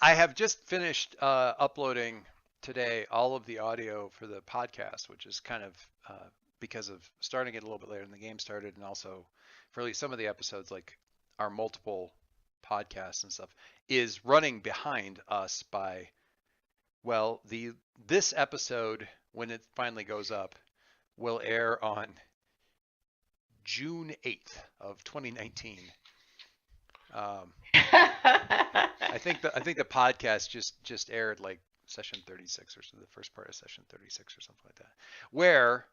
I have just finished uploading today all of the audio for the podcast, which is kind of because of starting it a little bit later than the game started, and also for at least some of the episodes, like our multiple podcasts and stuff, is running behind us by the this episode when it finally goes up will air on June 8th of 2019. Um, I think the podcast just aired like session 36 or so, the first part of session 36 or something like that. Where,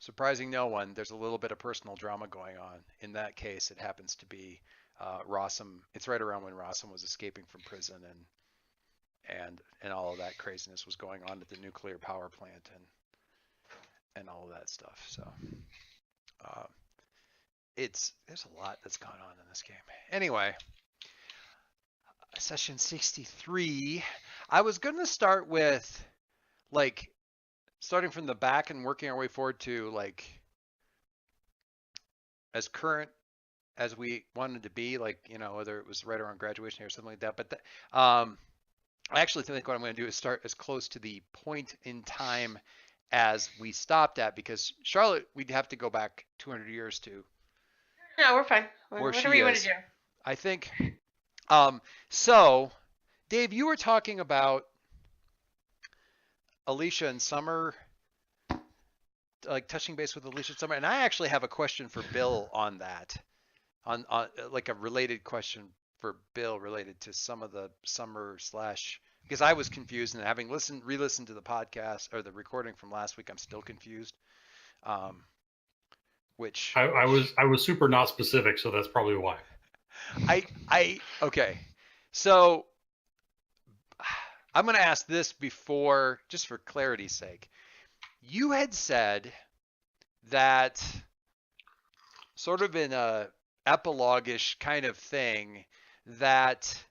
surprising no one, there's a little bit of personal drama going on. In that case, it happens to be Rossum. It's right around when Rossum was escaping from prison and all of that craziness was going on at the nuclear power plant and all of that stuff. So uh, there's a lot that's gone on in this game. Anyway, session 63. I was going to start with like starting from the back and working our way forward to like as current as we wanted to be, like, whether it was right around graduation or something like that. But I actually think what I'm going to do is start as close to the point in time as we stopped at, because Charlotte, we'd have to go back 200 years to No, we're fine. where Whatever she you want to is. do. I think. So, Dave, you were talking about Alicia and Summer, like touching base with Alicia and Summer, and I actually have a question for Bill on that, on like a related question for Bill related to some of the Summer slash, because I was confused, and having re-listened to the podcast or the recording from last week, I'm still confused. Which I was super not specific, so that's probably why. Okay. So I'm going to ask this before, just for clarity's sake. You had said that sort of in a epilogue-ish kind of thing that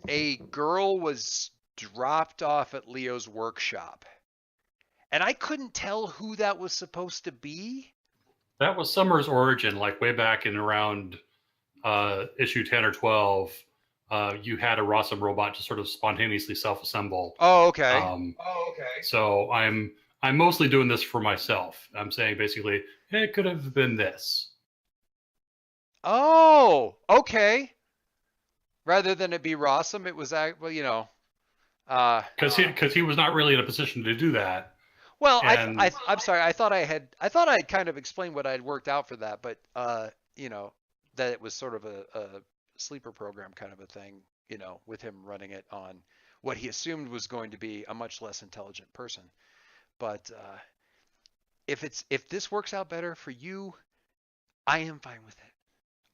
a girl was dropped off at Leo's workshop. And I couldn't tell who that was supposed to be. That was Summer's origin, like way back in around issue 10 or 12. You had a Rossum robot just sort of spontaneously self-assemble. Oh, okay. So I'm mostly doing this for myself. I'm saying basically, it could have been this. Oh, okay. Rather than it be Rossum, it was because he was not really in a position to do that. Well, I'm sorry. I thought I had kind of explained what I had worked out for that, but that it was sort of a sleeper program kind of a thing, with him running it on what he assumed was going to be a much less intelligent person. But if this works out better for you, I am fine with it.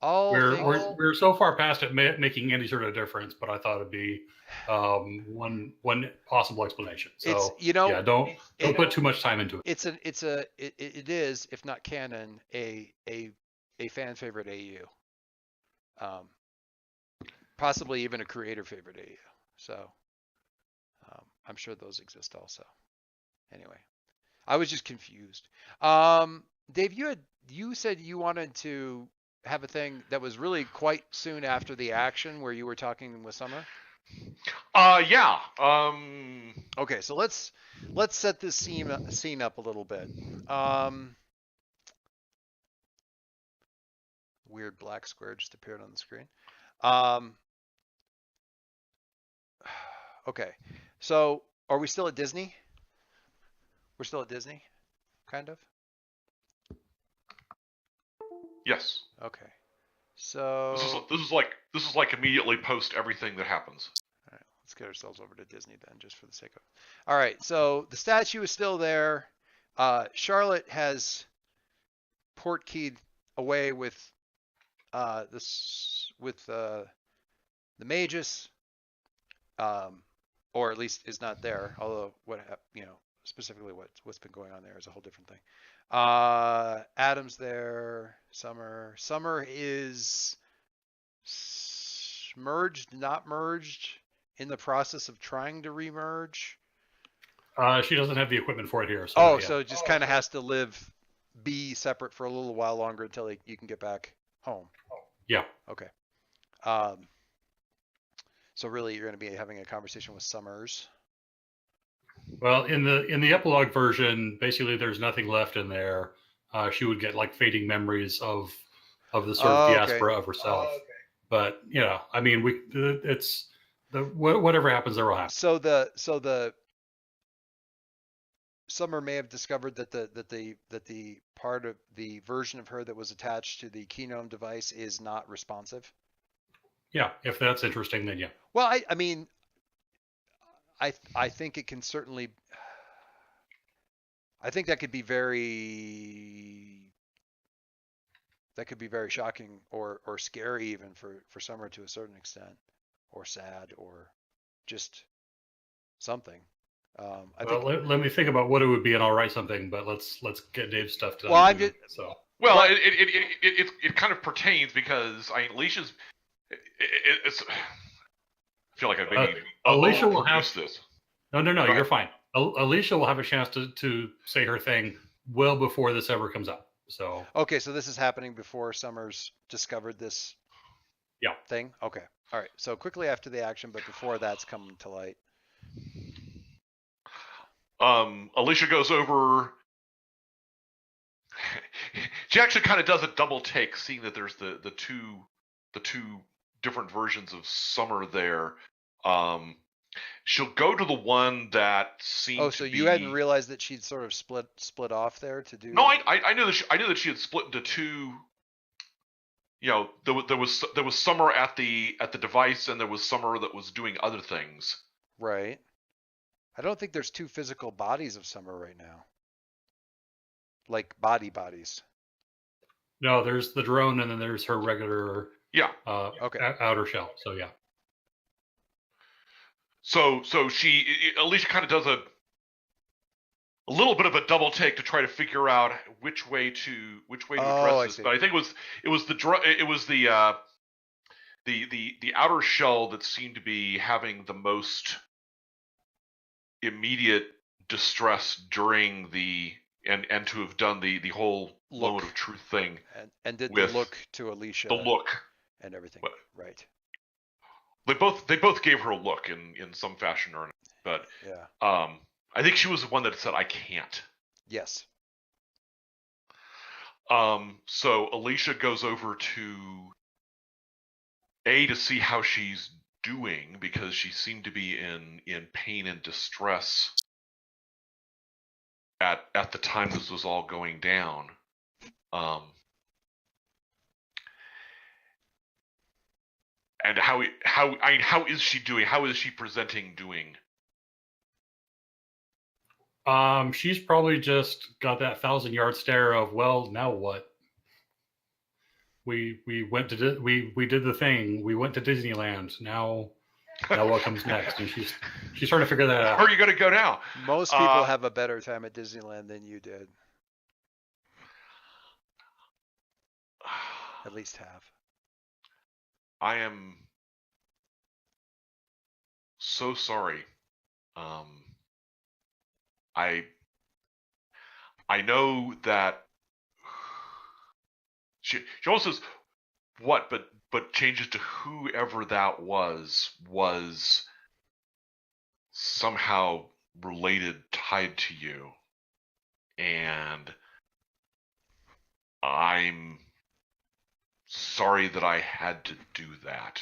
We're so far past it making any sort of difference, but I thought it'd be one possible explanation. So don't put too much time into it. It is, if not canon, a fan favorite AU, possibly even a creator favorite AU. So I'm sure those exist also. Anyway, I was just confused. Dave, you said you wanted to have a thing that was really quite soon after the action where you were talking with Summer? Yeah. Okay, so let's set this scene up a little bit. Weird black square just appeared on the screen. Okay, so are we still at Disney? We're still at Disney, kind of? Yes. Okay. So this is like immediately post everything that happens. All right, let's get ourselves over to Disney then, just for the sake of. All right, so the statue is still there. Charlotte has port keyed away with the Magus, or at least is not there. Although specifically what's been going on there is a whole different thing. Adam's there. Summer is merged, not merged, in the process of trying to remerge. She doesn't have the equipment for it here. So so it just kind of has to be separate for a little while longer until you can get back home. Yeah. Okay. So really, you're going to be having a conversation with Summers. Well, in the epilogue version, basically, there's nothing left in there. She would get like fading memories of the sort of diaspora of herself. Oh, okay. But I mean, it's whatever happens there will happen. So the Summer may have discovered that the part of the version of her that was attached to the Keynome device is not responsive. Yeah, if that's interesting, then yeah. Well, I mean, I think it can certainly. I think that could be very shocking or scary even for Summer to a certain extent, or sad, or just something. Let me think about what it would be, and I'll write something. But let's get Dave's stuff done. Well, it kind of pertains because Alicia's. It's. I feel like I've maybe Alicia will have this. No, you're fine. Alicia will have a chance to say her thing well before this ever comes up. So okay, so this is happening before Summers discovered this. Thing. Okay, all right. So quickly after the action, but before that's come to light. Alicia goes over. She actually kind of does a double take, seeing that there's the two different versions of Summer there. She'll go to the one that seems. Oh, so you hadn't realized that she'd sort of split off there to do. No, I knew that she had split into two. There was Summer at the device, and there was Summer that was doing other things. Right. I don't think there's two physical bodies of Summer right now. Like bodies. No, there's the drone, and then there's her regular. Yeah. Outer shell. So yeah. So Alicia kind of does a little bit of a double take to try to figure out which way to address this. But I think it was the outer shell that seemed to be having the most immediate distress during and to have done the whole moment of truth thing. And did the look to Alicia. The look. And everything. Right. They both gave her a look in some fashion or another. But yeah. I think she was the one that said, "I can't." Yes. So Alicia goes over to see how she's doing, because she seemed to be in pain and distress at the time this was all going down. And how is she doing? How is she presenting doing? She's probably just got that 1,000-yard stare of, well, now what? We went to we did the thing. We went to Disneyland. Now what comes next? And she's trying to figure that out. Where are you going to go now? Most people have a better time at Disneyland than you did. At least half. I am so sorry. I know that she also says what, but changes to whoever that was somehow related, tied to you, and I'm sorry that I had to do that.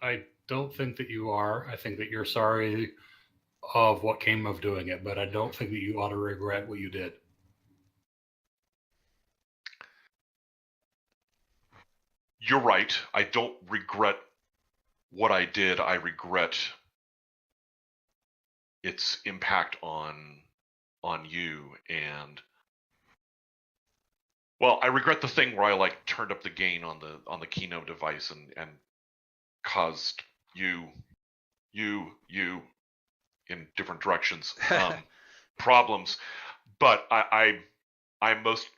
I don't think that you are. I think that you're sorry of what came of doing it, but I don't think that you ought to regret what you did. You're right. I don't regret what I did. I regret its impact on you, and well, I regret the thing where I turned up the gain on the Keynome device and caused you in different directions problems. But I'm most,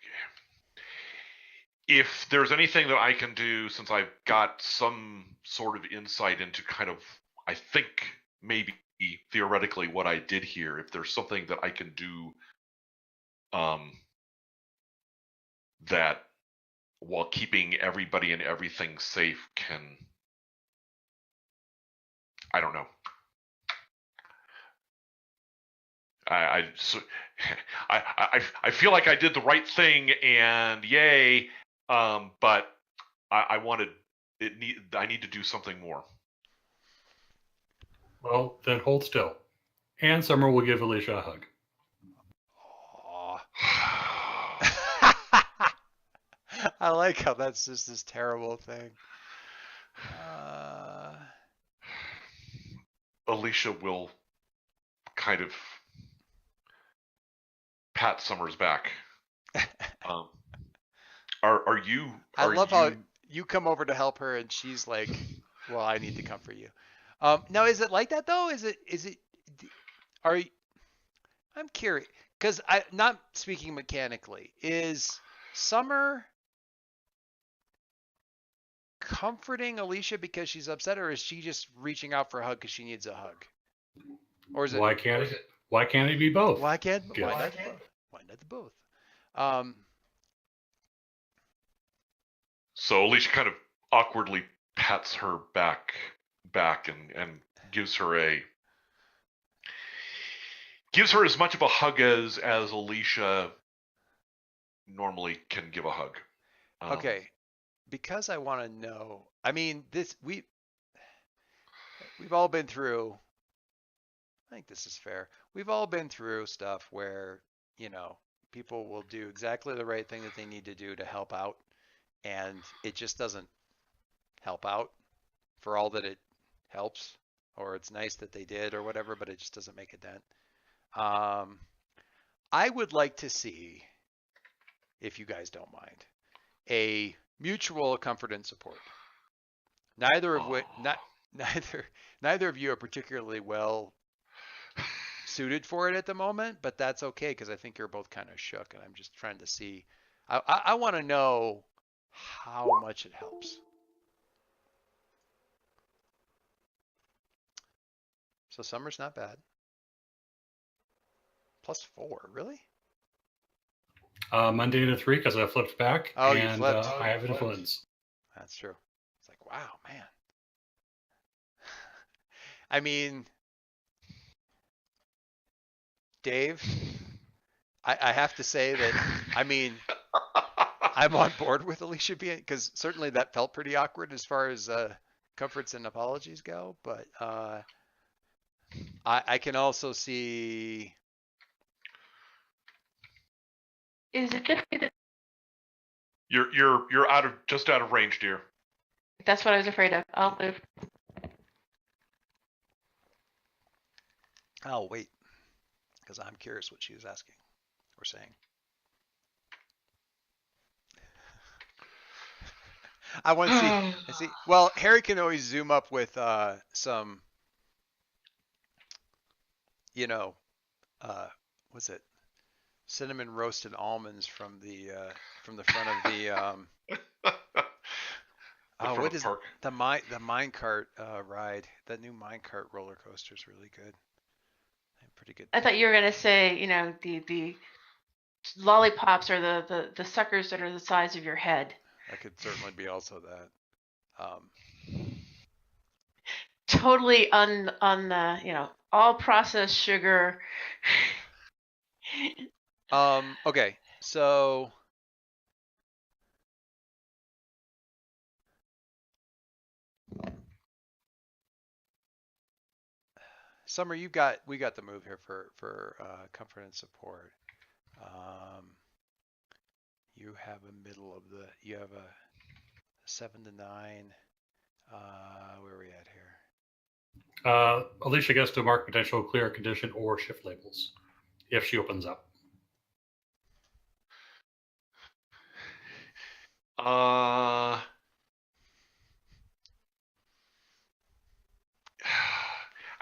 if there's anything that I can do, since I've got some sort of insight into kind of, I think maybe theoretically what I did here, if there's something that I can do that while keeping everybody and everything safe can, I don't know. I feel like I did the right thing, and yay, but I need to do something more. Well, then hold still. And Summer will give Alicia a hug. I like how that's just this terrible thing. Alicia will kind of pat Summer's back. Are you? I love how you come over to help her, and she's like, "Well, I need to comfort you." Now, is it like that though? Is it? Are you? I'm curious because not speaking mechanically. Is Summer comforting Alicia because she's upset, or is she just reaching out for a hug because she needs a hug? Or is it? Why can't it be both? Why not the both? So Alicia kind of awkwardly pats her back and gives her as much of a hug as Alicia normally can give a hug. Okay, because I want to know. I mean, we've all been through. I think this is fair. We've all been through stuff where, people will do exactly the right thing that they need to do to help out, and it just doesn't help out for all that it helps, or it's nice that they did or whatever, but it just doesn't make a dent. I would like to see, if you guys don't mind, a mutual comfort and support. Neither of you are particularly well suited for it at the moment, but that's okay because I think you're both kind of shook, and I'm just trying to see. I want to know how much it helps. So Summer's not bad. +4, really? Monday to 3 because I flipped back. Oh, and you flipped. I have influence. That's true. It's like, wow, man. I mean, Dave, I have to say that, I mean, I'm on board with Alicia being, because certainly that felt pretty awkward as far as comforts and apologies go, but I can also see. Is it just that You're just out of range, dear. that's what I was afraid of? I'll move. I'll wait, because I'm curious what she was asking or saying. I want to see. I see. Well, Harry can always zoom up with some, what's it? Cinnamon roasted almonds from the front of the what is the minecart ride? That new minecart roller coaster is really good. Pretty good. I thought you were gonna say, the lollipops are the suckers that are the size of your head. That could certainly be also that. Totally all processed sugar. Okay, so Summer, we got the move here for comfort and support. You have you have a 7 to 9. Where are we at here? Alicia gets to mark potential clear condition or shift labels if she opens up.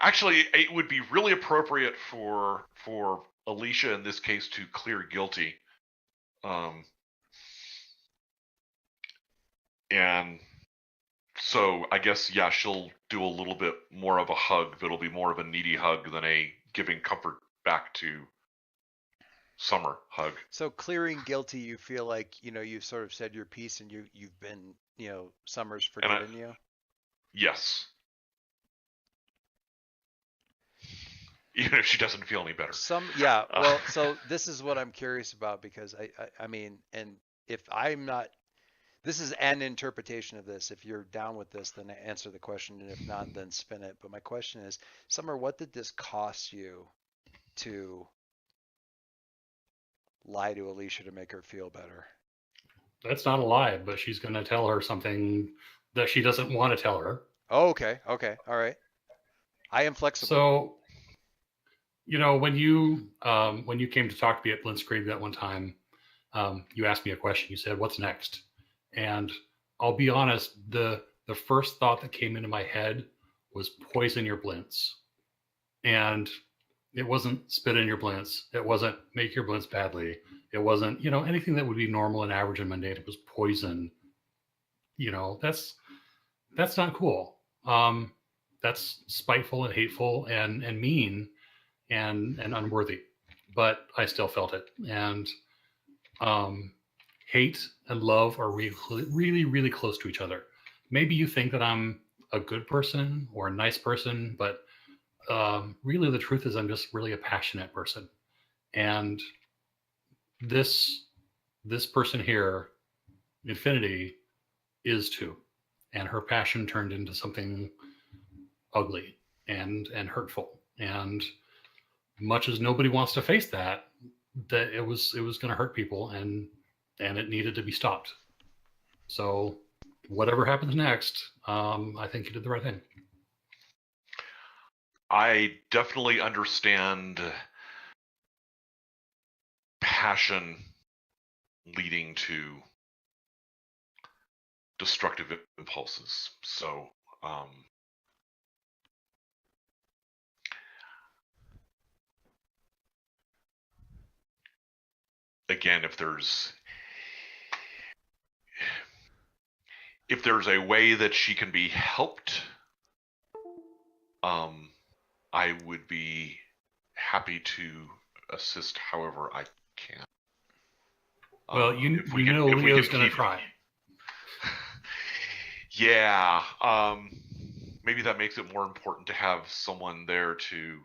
Actually, it would be really appropriate for Alicia in this case to clear guilty. And so I guess, yeah, she'll do a little bit more of a hug, but it'll be more of a needy hug than a giving comfort back to Summer hug. So clearing guilty, you feel like, you've sort of said your piece and you've been, Summer's And forgiven you? yes. Even if she doesn't feel any better. Yeah. Well, so this is what I'm curious about because I mean, and if I'm not, this is an interpretation of this. If you're down with this, then answer the question, and if not, then spin it. But my question is, Summer, what did this cost you to lie to Alicia to make her feel better? That's not a lie, but she's going to tell her something that she doesn't want to tell her. Oh, okay. Okay. All right. I am flexible. So, when you came to talk to me at Blitzkrieg that one time, you asked me a question. You said, "What's next?" And I'll be honest, the first thought that came into my head was poison your blints. And it wasn't spit in your blints. It wasn't make your blints badly. It wasn't, anything that would be normal and average and mundane. It was poison. That's not cool. That's spiteful and hateful and mean and unworthy. But I still felt it. And hate and love are really, really, really close to each other. Maybe you think that I'm a good person or a nice person, but really the truth is I'm just really a passionate person. And this person here, Infinity, is too. And her passion turned into something ugly and hurtful. And much as nobody wants to face that it was going to hurt people and it needed to be stopped. So whatever happens next, I think you did the right thing. I definitely understand passion leading to destructive impulses. So, again, if there's a way that she can be helped, I would be happy to assist however I can. Well, Leo's going to try. Yeah. Maybe that makes it more important to have someone there to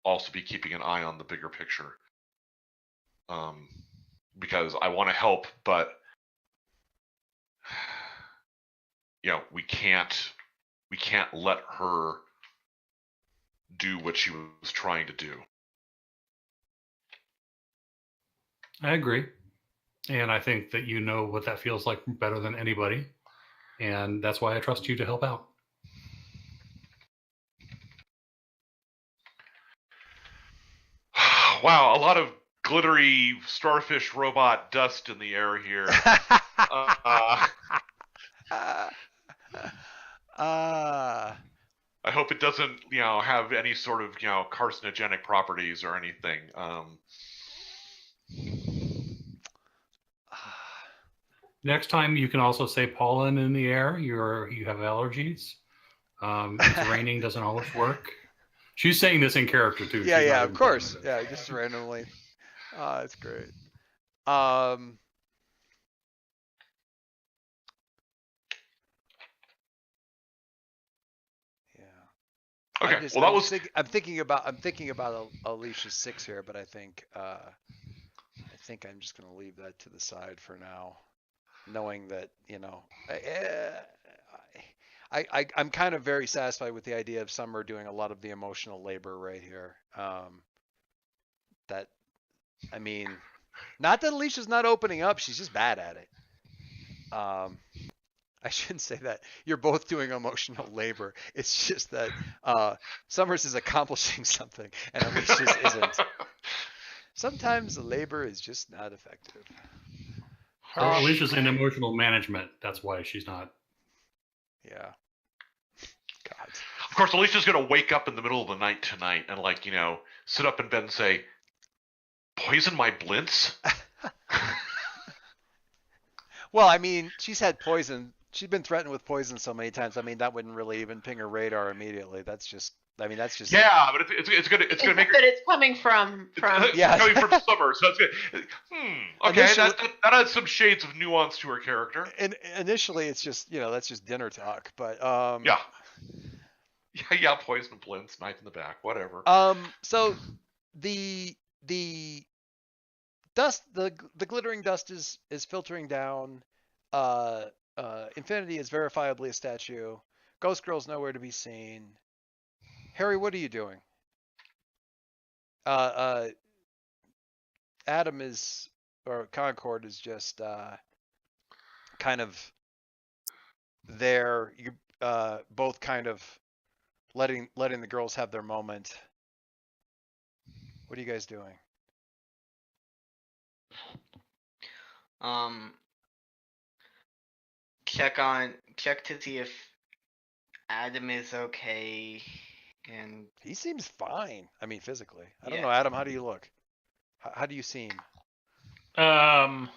also be keeping an eye on the bigger picture. Because I want to help, but we can't let her do what she was trying to do. I agree. And I think that you know what that feels like better than anybody. And that's why I trust you to help out. Wow, a lot of glittery starfish robot dust in the air here. I hope it doesn't, have any sort of, carcinogenic properties or anything. Next time, you can also say pollen in the air. You have allergies. It's raining doesn't always work. She's saying this in character too. Yeah, of course. Yeah, just randomly. It's great. Yeah. Okay. I'm thinking about Alicia's 6 here, but I think I'm just gonna leave that to the side for now, knowing that I'm kind of very satisfied with the idea of Summer doing a lot of the emotional labor right here. Not that Alicia's not opening up, she's just bad at it. I shouldn't say that. You're both doing emotional labor. It's just that Summers is accomplishing something and Alicia's isn't. Sometimes the labor is just not effective. Alicia's in emotional management. That's why she's not. Yeah. God. Of course, Alicia's going to wake up in the middle of the night tonight and, sit up in bed and say, "Poison my blints?" Well, she's had poison. She's been threatened with poison so many times. That wouldn't really even ping her radar immediately. That's just I mean, that's just Yeah, but it's gonna make that it's coming from Yeah. coming from Summer, so it's good. Okay, Initially- that adds some shades of nuance to her character. And initially, it's just that's just dinner talk. But Yeah, poison blintz, knife in the back, whatever. So the dust, the glittering dust is filtering down. Infinity is verifiably a statue. Ghost Girl's nowhere to be seen. Harry, what are you doing? Adam or Concord is just kind of there. You both kind of letting the girls have their moment. What are you guys doing? Check to see if Adam is okay, and He seems fine. I mean, physically. I don't Yeah. know, Adam. How do you look? How do you seem? Well,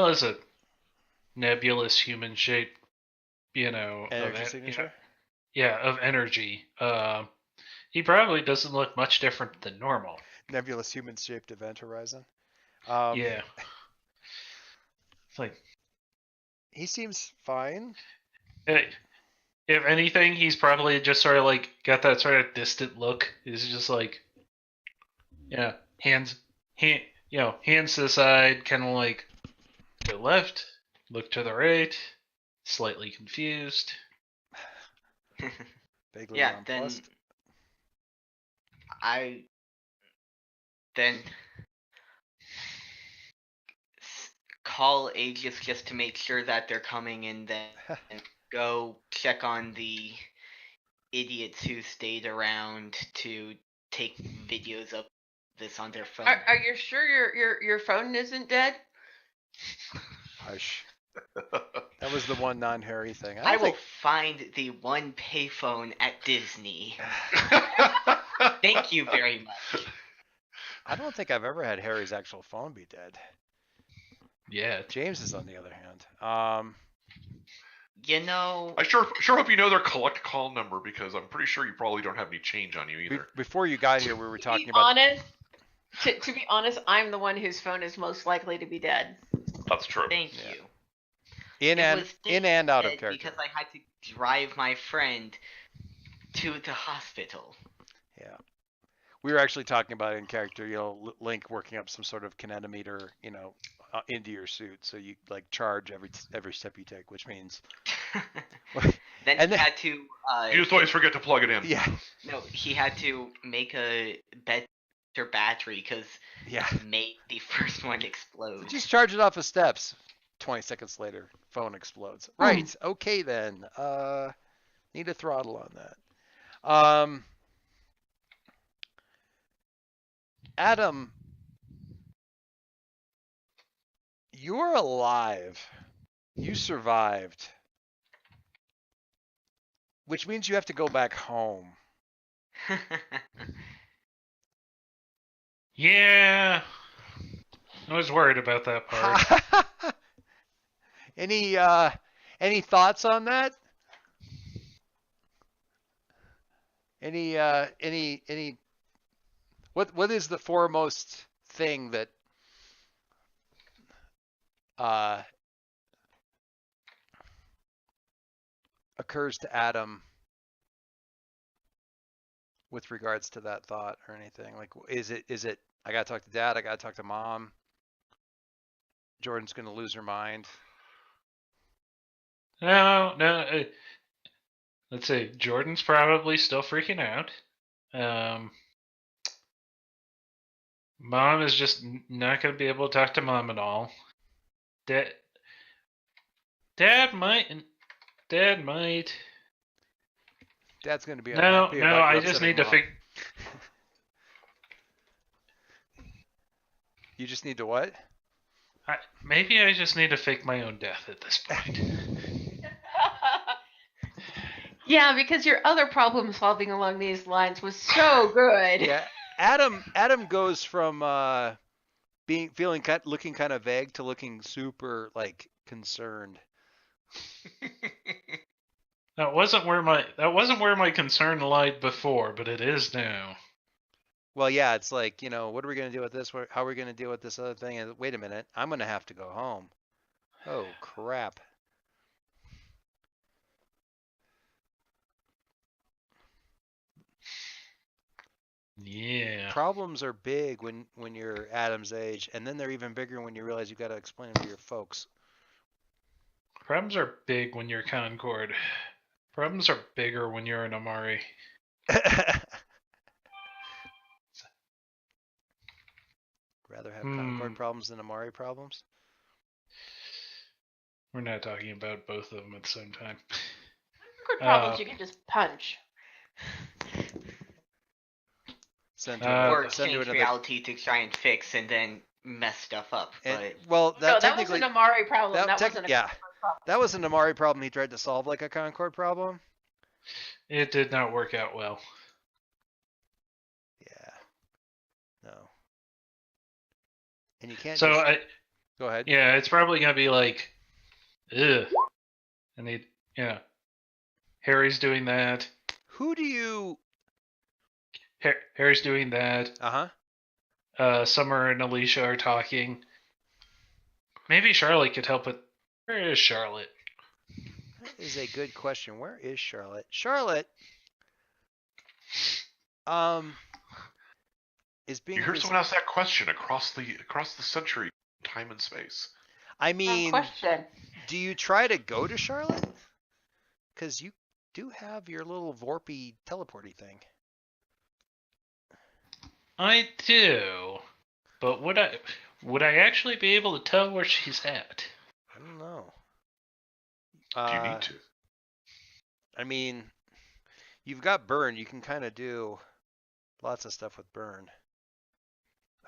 as a nebulous human shape, Energy signature. of energy. He probably doesn't look much different than normal. Nebulous human-shaped event horizon. Yeah. It's like, He seems fine. if anything, he's probably just sort of like got that sort of distant look. He's just like, hands to the side, kind of like to the left, look to the right, slightly confused. Vaguely yeah, then nonplussed. then call Aegis just to make sure that they're coming, and then go check on the idiots who stayed around to take videos of this on their phone. Are you sure your phone isn't dead? Hush. That was the one non-Harry thing. I will find the one payphone at Disney. Thank you very much. I don't think I've ever had Harry's actual phone be dead. Yeah. James is on the other hand. I sure hope you know their collect call number, because I'm pretty sure you probably don't have any change on you either. Before you got here, we were talking To be about. honest, to be honest, I'm the one whose phone is most likely to be dead. That's true. Thank Yeah. you. In It was and out of dead character. because I had to drive my friend to the hospital. Yeah. We were actually talking about it in character, Link working up some sort of kinetometer, into your suit, so you like charge every step you take, which means. Then And he then- had to. You just always forget to plug it in. Yeah. No, he had to make a better battery because Yeah. made the first one explode. Just charge it off of steps. 20 seconds later, phone explodes. Right. Okay then. Need a throttle on that. Adam, you're alive. You survived. Which means you have to go back home. Yeah. I was worried about that part. Any thoughts on that? Any what is the foremost thing that occurs to Adam with regards to that thought or anything? Like, is it I gotta talk to Dad, I gotta talk to Mom, Jordan's gonna lose her mind? No. Let's see. Jordan's probably still freaking out. Mom is just not going to be able to talk to Mom at all. Dad might. Dad's gonna be No. unhappy about you I just upsetting need to Mom. figure. You just need to what? Maybe I just need to fake my own death at this point. Yeah, because your other problem solving along these lines was so good. Yeah, Adam goes from looking kind of vague to looking super like concerned. That wasn't where my concern lied before, but it is now. Well, yeah, it's like, what are we going to do with this? How are we going to deal with this other thing? And wait a minute, I'm going to have to go home. Oh, crap. Yeah. Problems are big when you're Adam's age, and then they're even bigger when you realize you've got to explain them to your folks. Problems are big when you're Concord. Problems are bigger when you're an Amari. Rather have Concord problems than Amari problems? We're not talking about both of them at the same time. Good problems you can just punch. Or change reality to try and fix and then mess stuff up. But that was an Amari problem. That wasn't a Concord problem. That was an Amari problem he tried to solve like a Concord problem. It did not work out well. Yeah. No. And you can't go ahead. Yeah, it's probably gonna be like, ugh. And Harry's doing that. Who do you Harry's doing that. Summer and Alicia are talking. Maybe Charlotte could help with. Where is Charlotte? That is a good question. Where is Charlotte? Charlotte is being. You hear someone ask that question across the century, time and space. I mean, do you try to go to Charlotte? Because you do have your little Vorpy teleporty thing. I do, but would I actually be able to tell where she's at? I don't know. Do you need to? I mean, you've got Burn. You can kind of do lots of stuff with Burn.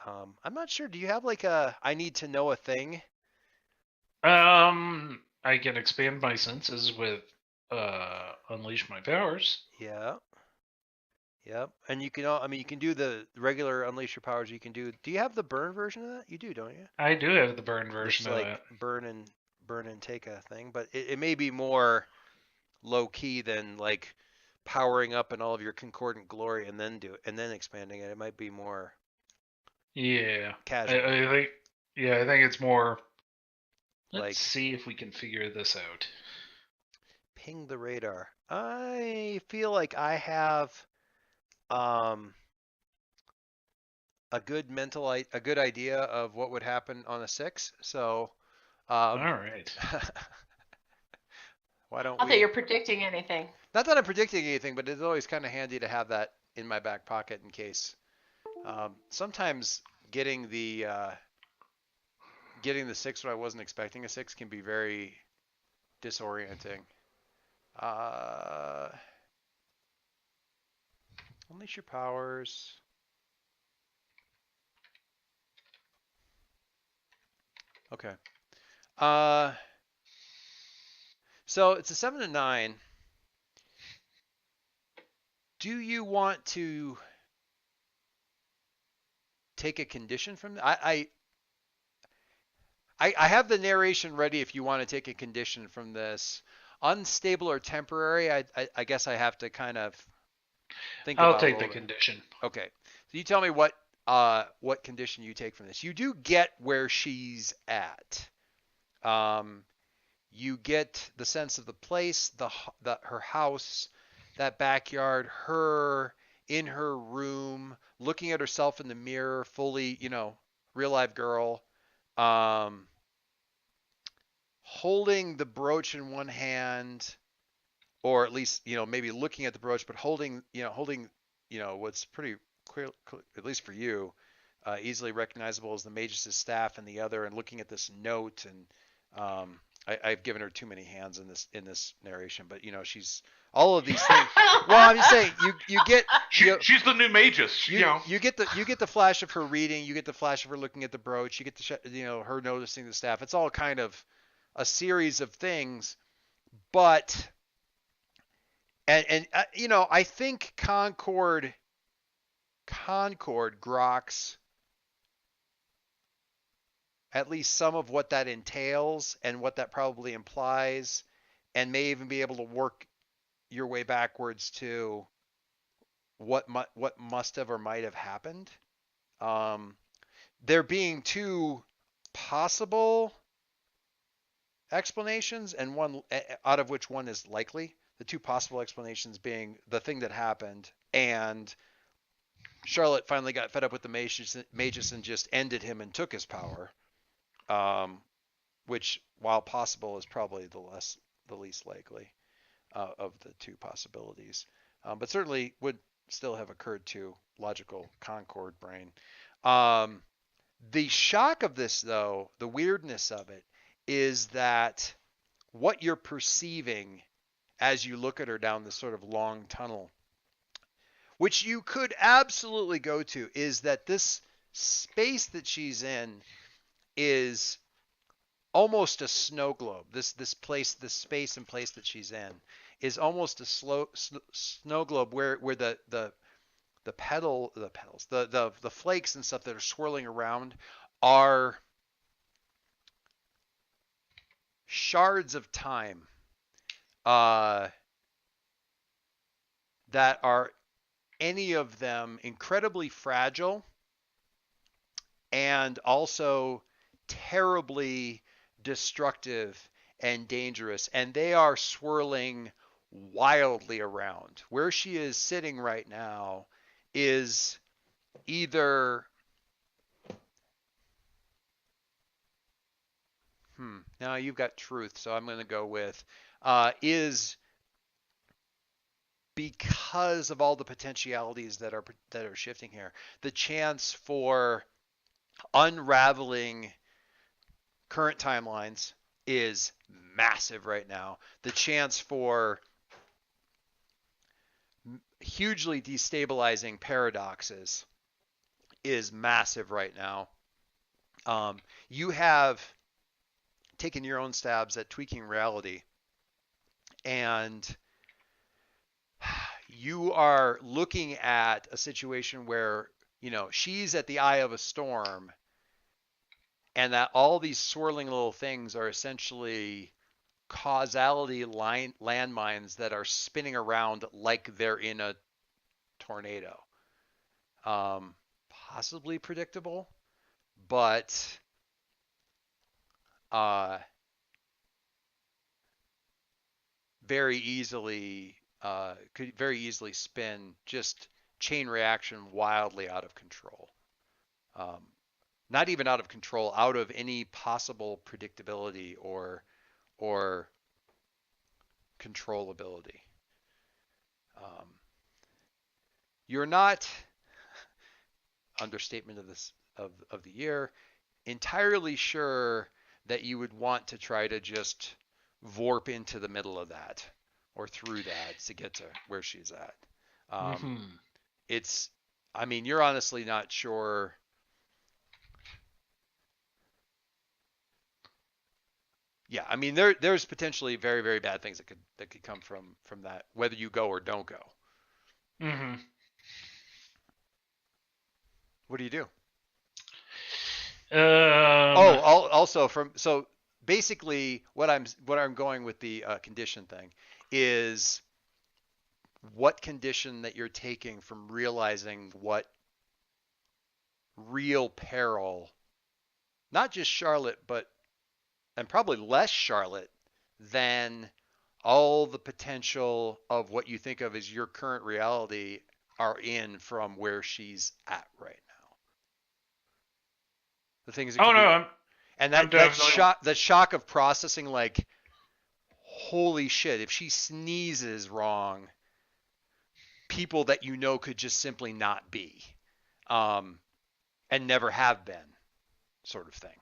I'm not sure. Do you have like I need to know a thing? I can expand my senses with unleash my powers. Yeah. Yep. And you can you can do the regular unleash your powers. You can do you have the burn version of that? You do, don't you? I do have the burn version of that. Burn and take a thing, but it may be more low key than like powering up in all of your concordant glory and then expanding it. It might be more casual. I think it's more. Let's see if we can figure this out. Ping the radar. I feel like I have a good idea of what would happen on a 6. So all right. Why don't Not that you're predicting anything. Not that I'm predicting anything, but it's always kind of handy to have that in my back pocket in case. Sometimes getting the 6 when I wasn't expecting a 6 can be very disorienting. Unleash your powers. Okay. So it's a 7 to 9. Do you want to take a condition from I have the narration ready if you want to take a condition from this. Unstable or temporary, I guess I have to kind of think about it. I'll take the condition. Okay. So you tell me what condition you take from this. You do get where she's at. You get the sense of the place, her house, that backyard, her in her room, looking at herself in the mirror, fully, real live girl, holding the brooch in one hand, or at least, maybe looking at the brooch, but holding what's pretty clear, at least for you, easily recognizable as the mage's staff in the other, and looking at this note. And I've given her too many hands in this narration, but she's all of these things. Well, I'm just saying, you get she's the new magus. You get the flash of her reading, you get the flash of her looking at the brooch, you get the her noticing the staff. It's all kind of a series of things, but and I think Concord groks at least some of what that entails and what that probably implies, and may even be able to work your way backwards to what must have or might have happened. There being two possible explanations, and one out of which one is likely. The two possible explanations being the thing that happened, and Charlotte finally got fed up with the Magus and just ended him and took his power. Which, while possible, is probably the least likely of the two possibilities, but certainly would still have occurred to logical Concord brain. The shock of this, though, the weirdness of it, is that what you're perceiving as you look at her down this sort of long tunnel, which you could absolutely go to, is that this space that she's in is almost a snow globe. This space and place that she's in is almost a snow globe where the flakes and stuff that are swirling around are shards of time that are, any of them, incredibly fragile and also terribly destructive and dangerous, and they are swirling wildly around. Where she is sitting right now is either now you've got truth, so I'm going to go with is, because of all the potentialities that are shifting here, the chance for unraveling current timelines is massive right now. The chance for hugely destabilizing paradoxes is massive right now. You have taken your own stabs at tweaking reality, and you are looking at a situation where, she's at the eye of a storm, and that all these swirling little things are essentially causality landmines that are spinning around like they're in a tornado. Possibly predictable, but could very easily spin just chain reaction wildly out of control. Not even out of control, out of any possible predictability or controllability. You're not, understatement of this of the year, entirely sure that you would want to try to just vorp into the middle of that or through that to get to where she's at. You're honestly not sure. Yeah, there's potentially very, very bad things that could come from that, whether you go or don't go. Mm-hmm. What do you do? So basically, what I'm going with the condition thing is what condition that you're taking from realizing what real peril, not just Charlotte, and probably less Charlotte than all the potential of what you think of as your current reality are in from where she's at right now. The things that that shock of processing, like, holy shit, if she sneezes wrong, people that could just simply not be, and never have been, sort of thing.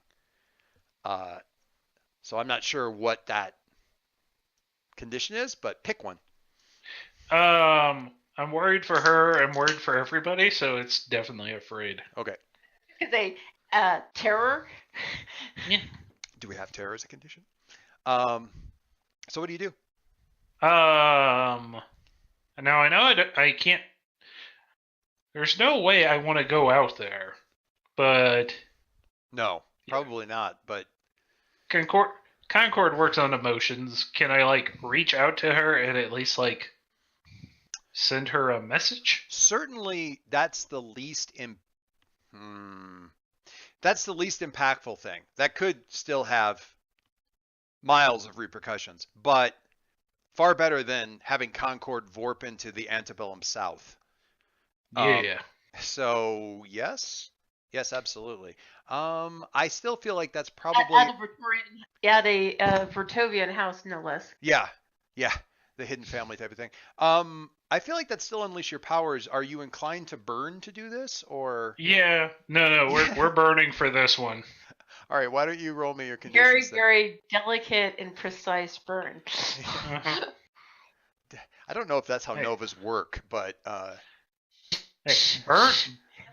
So I'm not sure what that condition is, but pick one. I'm worried for her. I'm worried for everybody, so it's definitely afraid. Okay. Is a terror? Yeah. Do we have terror as a condition? So what do you do? Now I know I can't. There's no way I want to go out there, but no, probably not. But Concord works on emotions. Can I reach out to her and at least send her a message? Certainly, that's the least that's the least impactful thing. That could still have miles of repercussions, but far better than having Concord vorp into the antebellum South. Yeah. So yes, absolutely. I still feel like that's probably at a Vertovian house, no less. Yeah, the hidden family type of thing. I feel like that's still unleash your powers. Are you inclined to burn to do this, or? Yeah, no, we're burning for this one. All right, why don't you roll me your conditions? Very delicate and precise burn. I don't know if that's how novas work, but hey,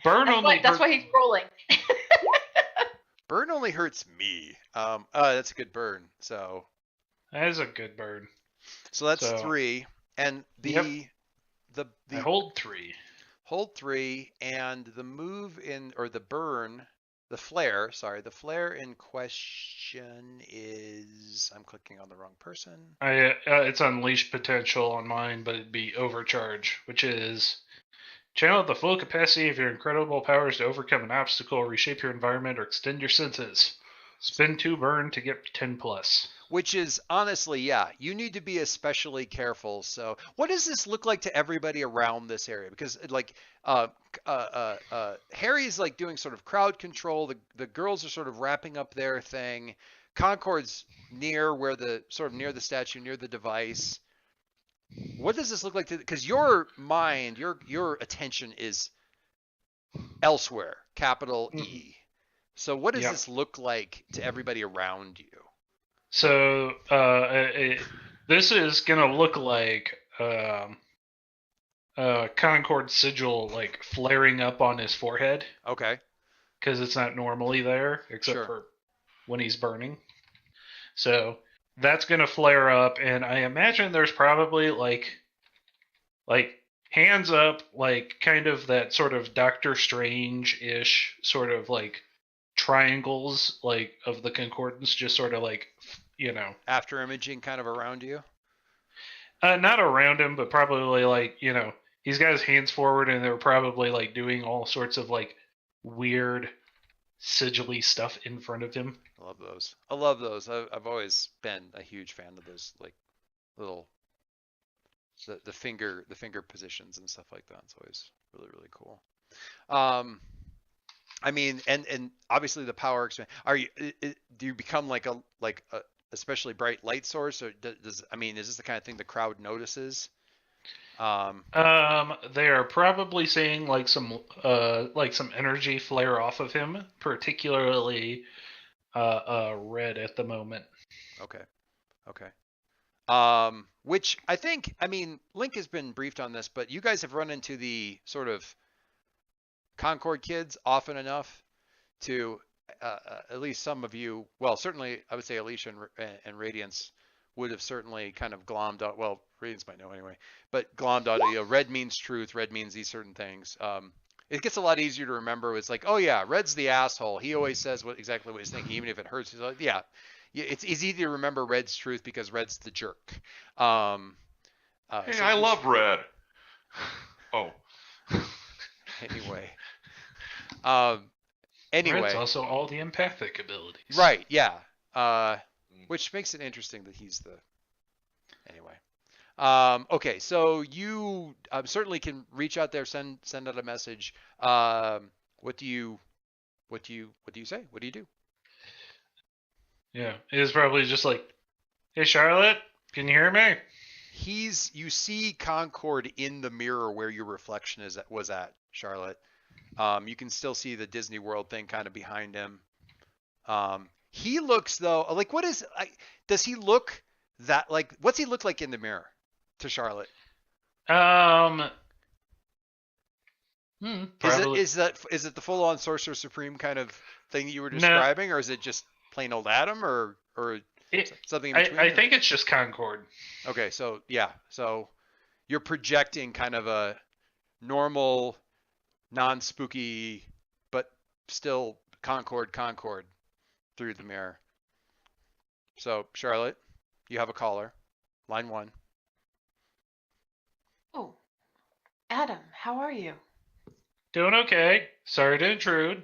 burn only. That's why he's rolling. Burn only hurts me. That's a good burn. So that is a good burn. So that's 3, and the I hold 3. Hold 3, and the move in or the burn, the flare. Sorry, the flare in question is. I'm clicking on the wrong person. It's unleash potential on mine, but it'd be overcharge, which is channel the full capacity of your incredible powers to overcome an obstacle, reshape your environment, or extend your senses. Spend 2 burn to get 10+. Which is honestly, yeah, you need to be especially careful. So, what does this look like to everybody around this area? Because like, Harry's like doing sort of crowd control. The girls are sort of wrapping up their thing. Concord's near the statue, near the device. What does this look like to? Because your mind, your attention is elsewhere. Capital E. So, what does this look like to everybody around you? So this is gonna look like Concord sigil like flaring up on his forehead. Okay. Because it's not normally there except for when he's burning. So that's gonna flare up, and I imagine there's probably like hands up, like kind of that sort of Doctor Strange-ish sort of like triangles like of the concordance, just sort of like, after imaging kind of around you. Not around him, but probably like, he's got his hands forward, and they're probably like doing all sorts of like weird sigil-y stuff in front of him. I love those. I've always been a huge fan of those like little the finger positions and stuff like that. It's always really, really cool. I mean, and obviously the power expand. Do you become like a especially bright light source, or is this the kind of thing the crowd notices? They are probably seeing like some energy flare off of him, particularly red at the moment. Okay. Which I think, Link has been briefed on this, but you guys have run into the sort of Concord kids often enough to at least some of you, well, certainly I would say Alicia and Radiance would have certainly kind of glommed out, well, Radiance might know anyway, but glommed out, red means truth, red means these certain things. It gets a lot easier to remember. It's like, oh yeah, red's the asshole. He always says exactly what he's thinking, even if it hurts. He's like, yeah, it's easy to remember red's truth because red's the jerk. Hey, so I love red. Oh. Anyway. Red's also all the empathic abilities. Right, yeah. Which makes it interesting that he's the... Anyway. Okay, so you certainly can reach out there, send out a message. What do you say? What do you do? Yeah, it's probably just like, hey Charlotte, can you hear me? You see Concord in the mirror where your reflection was at, Charlotte. You can still see the Disney World thing kind of behind him. He looks though, like does he look that like, what's he look like in the mirror to Charlotte? Is it the full on Sorcerer Supreme kind of thing you were describing, or is it just plain old Adam, or something in between? I think it's just Concord. Okay, so yeah, so you're projecting kind of a normal, non-spooky, but still Concord through the mirror. So Charlotte, you have a caller, line 1. Oh, Adam, how are you? Doing okay. Sorry to intrude.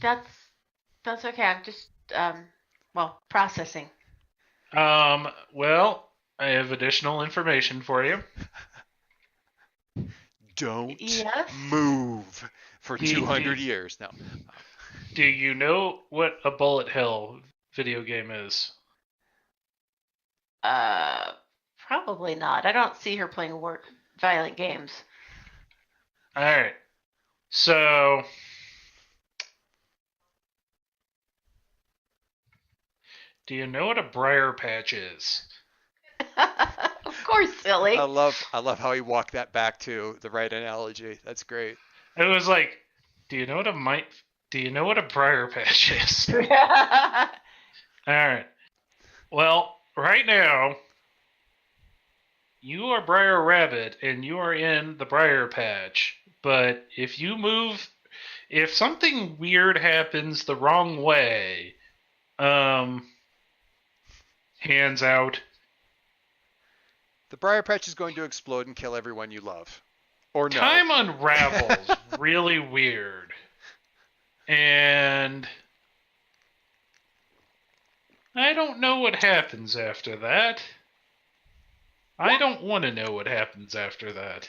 That's okay. I'm just processing. Well, I have additional information for you. Don't Yes. move for Do- 200 do- years. No. Do you know what a bullet hell video game is? Probably not. I don't see her playing violent games. All right. So, do you know what a briar patch is? Of course, silly. I love how he walked that back to the right analogy. That's great. It was like, do you know what a briar patch is? All right. Well, right now, you are Briar Rabbit and you are in the briar patch. But if something weird happens the wrong way, hands out. The briar patch is going to explode and kill everyone you love. Or no. Time unravels really weird. And I don't know what happens after that. I don't want to know what happens after that.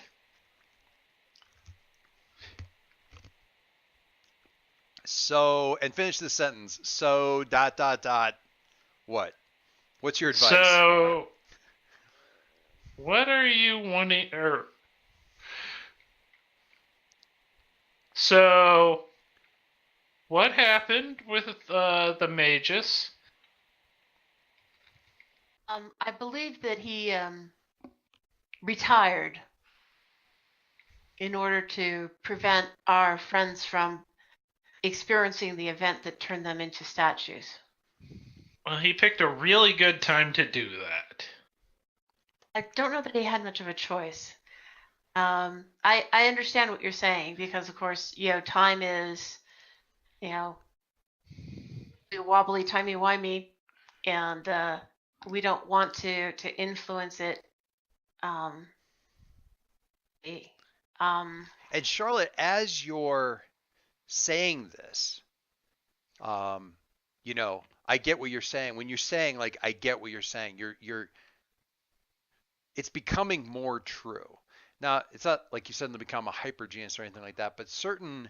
So, and finish the sentence. So, ... What? What's your advice? So, what are you wanting, so, what happened with the Magus? I believe that he retired in order to prevent our friends from experiencing the event that turned them into statues. Well, he picked a really good time to do that. I don't know that he had much of a choice. I understand what you're saying because, of course, time is, wobbly, timey-wimey, and we don't want to influence it. And Charlotte, as you're saying this, I get what you're saying. When you're saying like, I get what you're saying, it's becoming more true. Now, it's not like you suddenly become a hyper genius or anything like that, but certain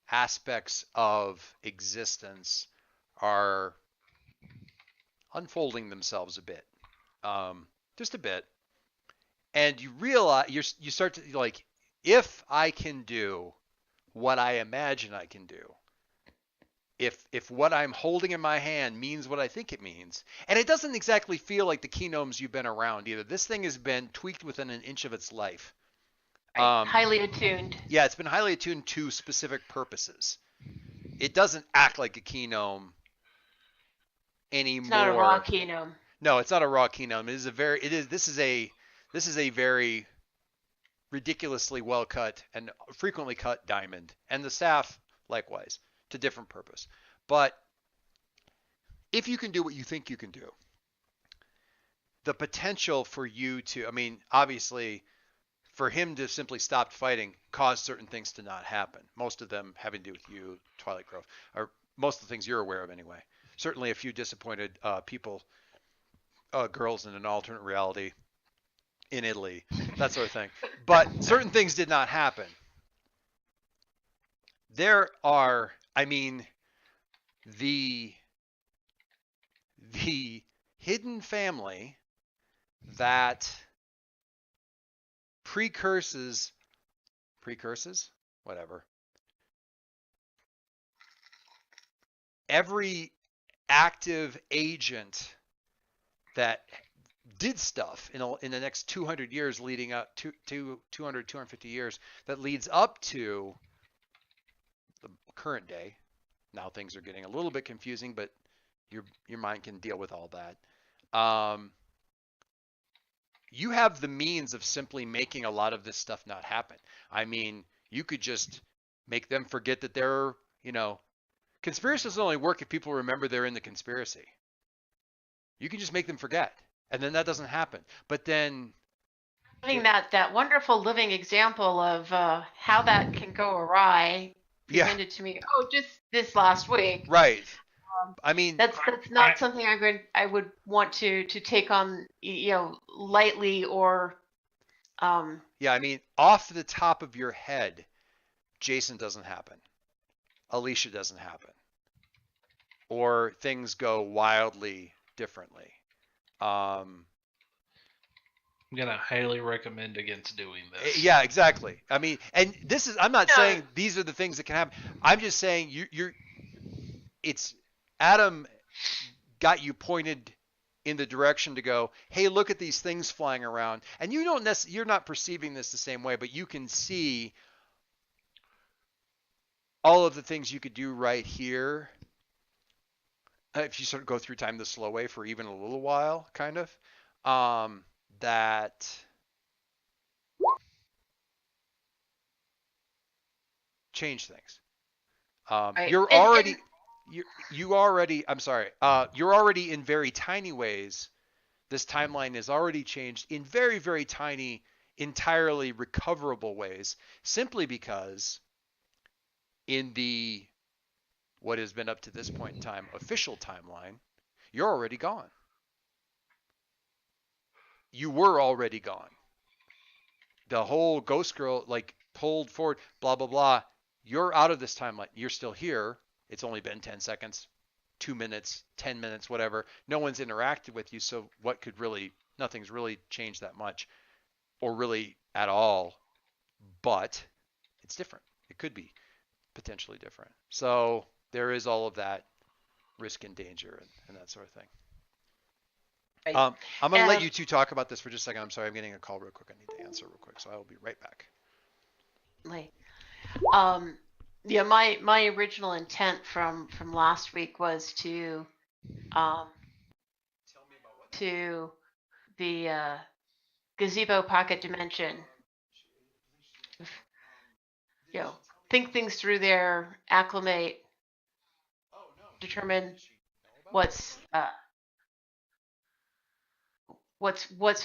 aspects of existence are unfolding themselves a bit, just a bit, and you realize you start to like, if I can do what I imagine I can do, if what I'm holding in my hand means what I think it means, and it doesn't exactly feel like the keynomes you've been around either. This thing has been tweaked within an inch of its life. Highly attuned. Yeah, it's been highly attuned to specific purposes. It doesn't act like a keynome anymore. It's not a raw keynome. No, it's not a raw keynome. This is a very ridiculously well cut and frequently cut diamond, and the staff likewise, to different purpose. But if you can do what you think you can do, the potential for you to, I mean, obviously, for him to simply stop fighting caused certain things to not happen. Most of them having to do with you, Twilight Grove, or most of the things you're aware of anyway. Certainly a few disappointed people, girls in an alternate reality in Italy, that sort of thing. But certain things did not happen. There are, I mean, the hidden family that precurses, whatever, every active agent that did stuff in the next 200 years leading up to 250 years that leads up to the current day. Now things are getting a little bit confusing, but your mind can deal with all that. You have the means of simply making a lot of this stuff not happen. I mean, you could just make them forget that they're, conspiracies only work if people remember they're in the conspiracy. You can just make them forget, and then that doesn't happen. But then having that wonderful living example of how that can go awry presented to me. Oh, just this last week. Right. I mean, that's not something I would want to take on, lightly or. Yeah, I mean, off the top of your head, Jason doesn't happen. Alicia doesn't happen. Or things go wildly differently. I'm gonna highly recommend against doing this. Yeah, exactly. I mean, and this is, I'm not saying these are the things that can happen. I'm just saying it's Adam got you pointed in the direction to go, hey, look at these things flying around. And you're not perceiving this the same way, but you can see all of the things you could do right here. If you sort of go through time the slow way for even a little while, kind of, that change things. Right. You're already in very tiny ways. This timeline is already changed in very, very tiny, entirely recoverable ways, simply because in the what has been up to this point in time official timeline, you're already gone. You were already gone. The whole Ghost Girl, like, pulled forward, blah, blah, blah. You're out of this timeline. You're still here. It's only been 10 seconds, 2 minutes, 10 minutes, whatever. No one's interacted with you, so nothing's really changed that much, or really at all. But it's different. It could be potentially different. So there is all of that risk and danger and that sort of thing. Right. I'm going to let you two talk about this for just a second. I'm sorry, I'm getting a call real quick. I need to answer real quick, so I will be right back. Yeah, my original intent from last week was to to the gazebo pocket dimension. Think things through there, acclimate, determine what's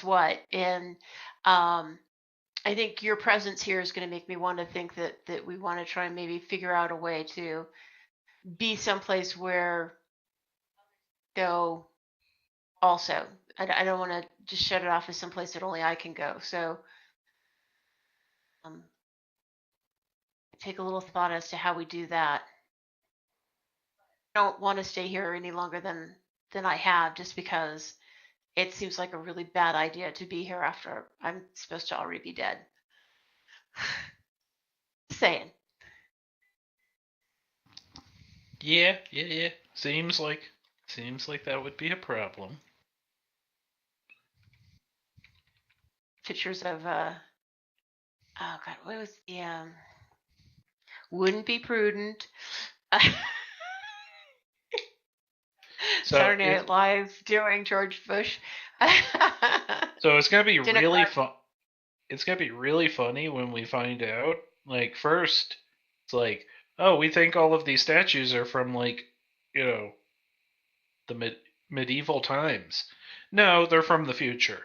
what, and I think your presence here is going to make me want to think that we want to try and maybe figure out a way to be someplace where go also. I don't want to just shut it off as someplace that only I can go. So take a little thought as to how we do that. I don't want to stay here any longer than I have, just because it seems like a really bad idea to be here after I'm supposed to already be dead. Saying. Yeah. Seems like that would be a problem. Pictures of oh god, what was the wouldn't be prudent. Saturday Night Live doing George Bush. So it's gonna be really fun. It's gonna be really funny when we find out. Like, first, it's like, oh, we think all of these statues are from, like, the medieval times. No, they're from the future.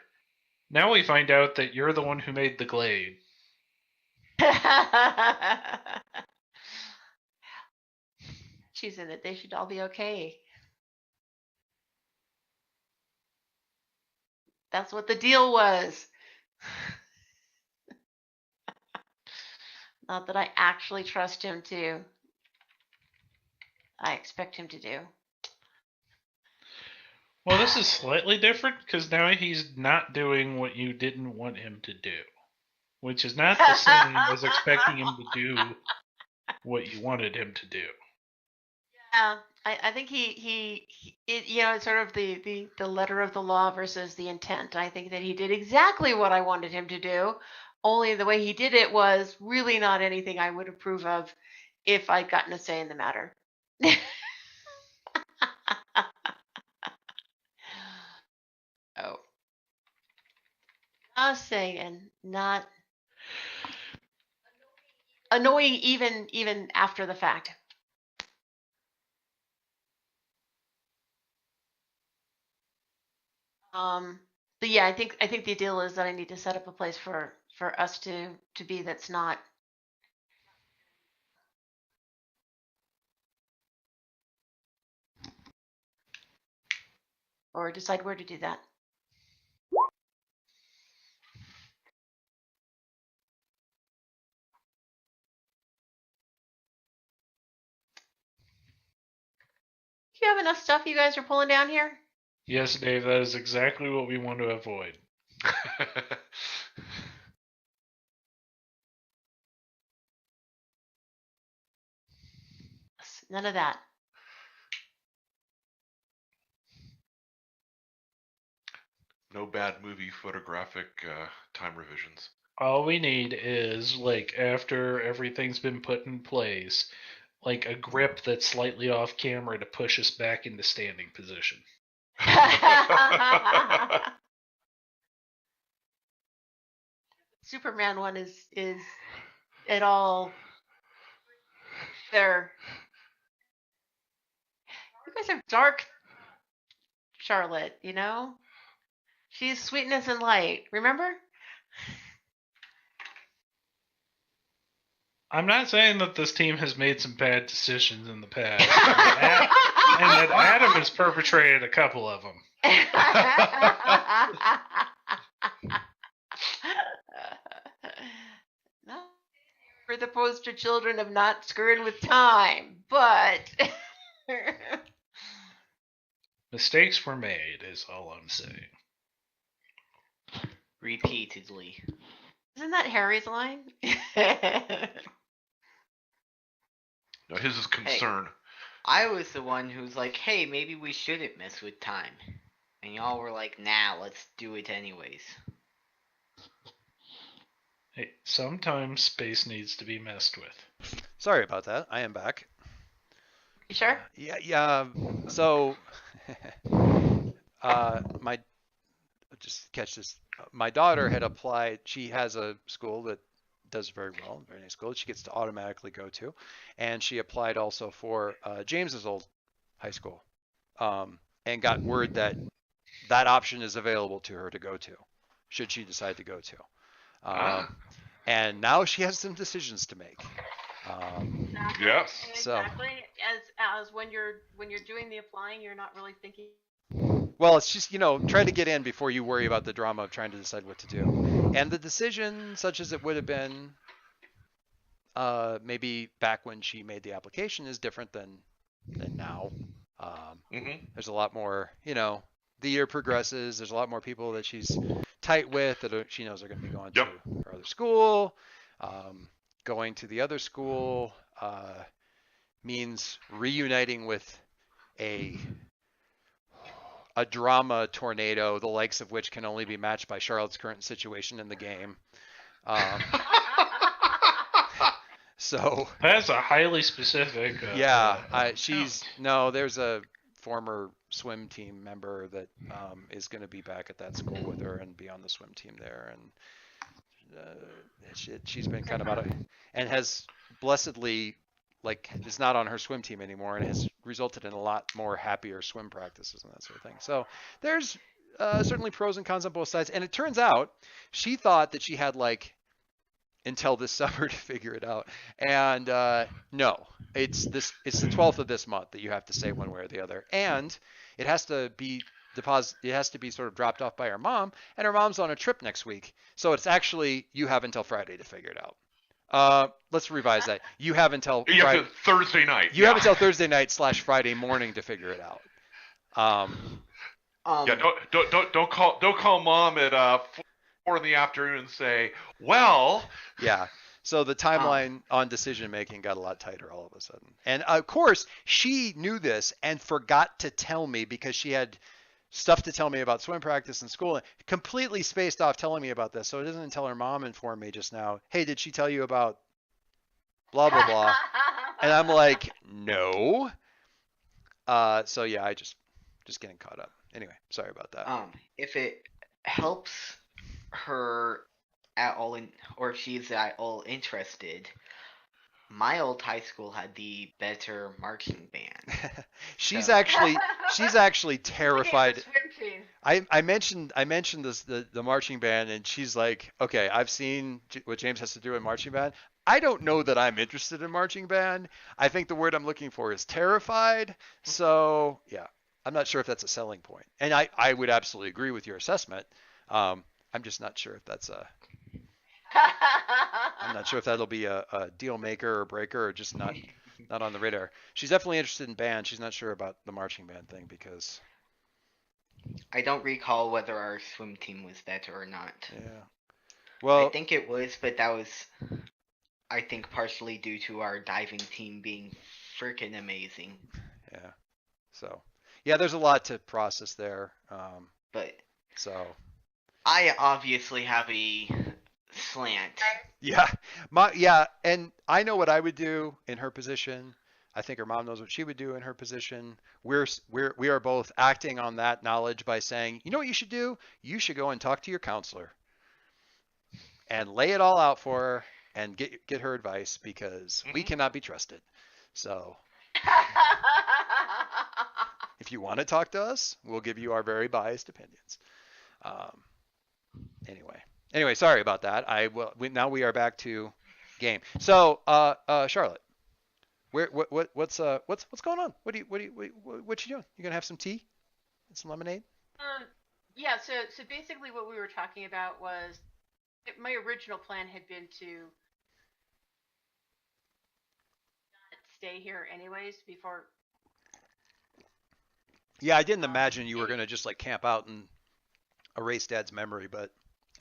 Now we find out that you're the one who made the glade. She's in it. They should all be okay. That's what the deal was. Not that I actually trust him to. I expect him to do. Well, this is slightly different because now he's not doing what you didn't want him to do, which is not the same as expecting him to do what you wanted him to do. Yeah, I think it's sort of the letter of the law versus the intent. I think that he did exactly what I wanted him to do, only the way he did it was really not anything I would approve of if I'd gotten a say in the matter. Oh. Just saying, not annoying even after the fact. But yeah, I think the deal is that I need to set up a place for us to be that's not. Or decide where to do that. Do you have enough stuff you guys are pulling down here? Yes, Dave, that is exactly what we want to avoid. None of that. No bad movie photographic time revisions. All we need is, like, after everything's been put in place, like a grip that's slightly off camera to push us back into standing position. Superman one is at all there. You guys are dark, Charlotte, you know? She's sweetness and light, remember? I'm not saying that this team has made some bad decisions in the past, and that Adam has perpetrated a couple of them. No, we're the poster children of not screwing with time, but mistakes were made, is all I'm saying. Repeatedly. Isn't that Harry's line? No, his is concern. Hey, I was the one who's like, hey, maybe we shouldn't mess with time. And y'all were like, nah, let's do it anyways. Hey, sometimes space needs to be messed with. Sorry about that. I am back. You sure? Yeah. So, just catch this. My daughter had applied. She has a school that does very well, very nice school. She gets to automatically go to, and she applied also for James's old high school, and got word that that option is available to her to go to, should she decide to go to. And now she has some decisions to make. Yes. So Exactly. As when you're doing the applying, you're not really thinking. well, it's just, try to get in before you worry about the drama of trying to decide what to do. And the decision, such as it would have been maybe back when she made the application, is different than now. There's a lot more, the year progresses. There's a lot more people that she's tight with that she knows are going to be going to her other school. Going to the other school means reuniting with a drama tornado, the likes of which can only be matched by Charlotte's current situation in the game. So that's a highly specific. There's a former swim team member that is going to be back at that school with her and be on the swim team there, and she's been kind of out of, and has blessedly is not on her swim team anymore, and has resulted in a lot more happier swim practices and that sort of thing. So there's certainly pros and cons on both sides. And it turns out she thought that she had until this summer to figure it out. And no, it's the 12th of this month that you have to say one way or the other. And it has to be it has to be sort of dropped off by her mom, and her mom's on a trip next week. So it's actually, you have until Friday to figure it out. Let's revise that. You have until Thursday night. You have until Thursday night / Friday morning to figure it out. Don't call mom at 4 in the afternoon and say, well. Yeah. So the timeline on decision making got a lot tighter all of a sudden. And of course, she knew this and forgot to tell me because she had stuff to tell me about swim practice and school, and completely spaced off telling me about this. So it isn't until her mom informed me just now, hey, did she tell you about blah, blah, blah? And I'm like, no. So yeah, I just getting caught up. Anyway, sorry about that. If it helps her at all, or if she's at all interested, my old high school had the better marching band. She's actually terrified. I mentioned this the marching band, and she's like, okay, I've seen what James has to do in marching band. I don't know that I'm interested in marching band. I think the word I'm looking for is terrified. So yeah, I'm not sure if that's a selling point. And I would absolutely agree with your assessment. I'm just not sure if that's I'm not sure if that'll be a deal maker or breaker or just not on the radar. She's definitely interested in band. She's not sure about the marching band thing because I don't recall whether our swim team was better or not. yeah. I Well, think it was, but that was, I think, partially due to our diving team being freaking amazing. yeah. So yeah, there's a lot to process there. But So I obviously have a slant. yeah, and I know what I would do in her position. I think her mom knows what she would do in her position. We are both acting on that knowledge by saying, you know what you should do? You should go and talk to your counselor and lay it all out for her and get her advice because we cannot be trusted. So if you want to talk to us, we'll give you our very biased opinions. Anyway, sorry about that. Now we are back to game. So, Charlotte, what's going on? What you doing? You gonna have some tea and some lemonade? Yeah. So basically, what we were talking about was my original plan had been to stay here anyways before. Yeah, I didn't imagine you were gonna just like camp out and erase Dad's memory, but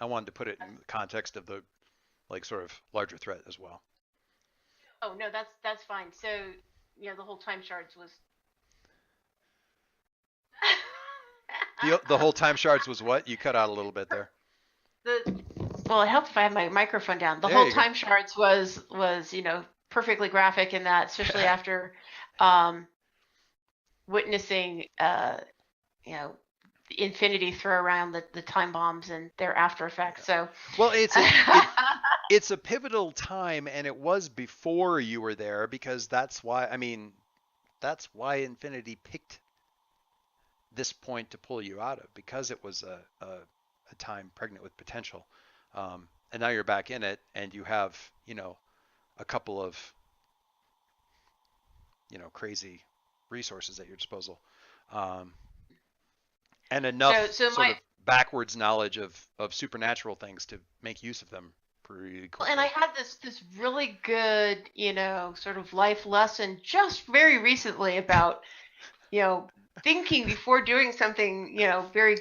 I wanted to put it in the context of the like sort of larger threat as well. Oh no, that's fine. So the whole time shards was. The whole time shards was what? You cut out a little bit there. Well, it helped if I had my microphone down. The There whole you go. time shards was perfectly graphic in that, especially after witnessing Infinity throw around the time bombs and their after effects. So well, it's a pivotal time, and it was before you were there because that's why Infinity picked this point to pull you out of because it was a time pregnant with potential, and now you're back in it, and you have a couple of crazy resources at your disposal. And enough So sort of backwards knowledge of supernatural things to make use of them pretty quickly. And I had this really good, sort of life lesson just very recently about, thinking before doing something, very